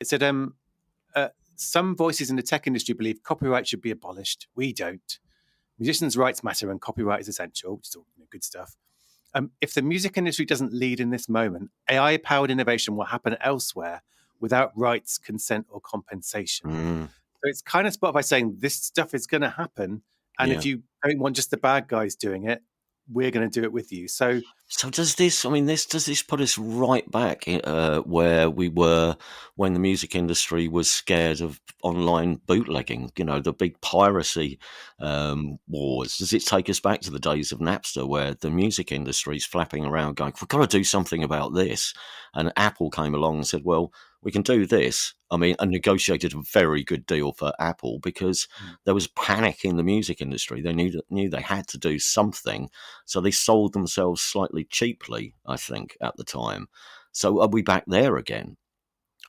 It said, some voices in the tech industry believe copyright should be abolished. We don't. Musicians' rights matter and copyright is essential, which is all good stuff. If the music industry doesn't lead in this moment, AI-powered innovation will happen elsewhere without rights, consent, or compensation. Mm, So it's kind of spot by saying this stuff is going to happen, and yeah. if you don't want just the bad guys doing it, we're going to do it with you. So So does this? I mean, does this put us right back where we were when the music industry was scared of online bootlegging? You know, the big piracy wars. Does it take us back to the days of Napster, where the music industry is flapping around, going, "We've got to do something about this"? And Apple came along and said, "Well, we can do this." I mean, and negotiated a very good deal for Apple because there was panic in the music industry. They knew they had to do something. So they sold themselves slightly cheaply, I think, at the time. So are we back there again?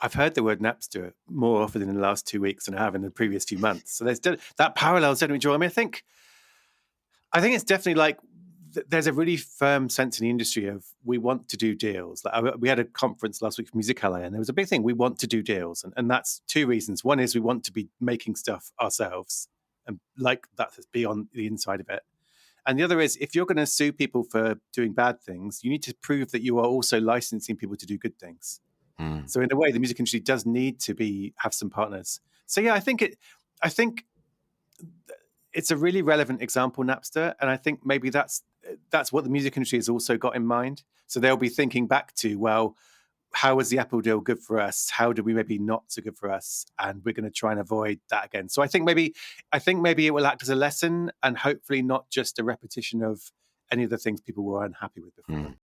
I've heard the word Napster more often in the last 2 weeks than I have in the previous few months. So there's that parallel certainly draw. I mean, I think it's definitely like there's a really firm sense in the industry of we want to do deals. Like we had a conference last week for Music Ally, and there was a big thing. We want to do deals, and that's two reasons. One is we want to be making stuff ourselves, and like that be on the inside of it. And the other is if you're going to sue people for doing bad things, you need to prove that you are also licensing people to do good things. Mm, So in a way, the music industry does need to have some partners. So yeah, I think it's a really relevant example, Napster, and I think maybe that's what the music industry has also got in mind. So they'll be thinking back to, well, how was the Apple deal good for us? How did we maybe not so good for us? And we're going to try and avoid that again. So I think maybe it will act as a lesson and hopefully not just a repetition of any of the things people were unhappy with before. mm.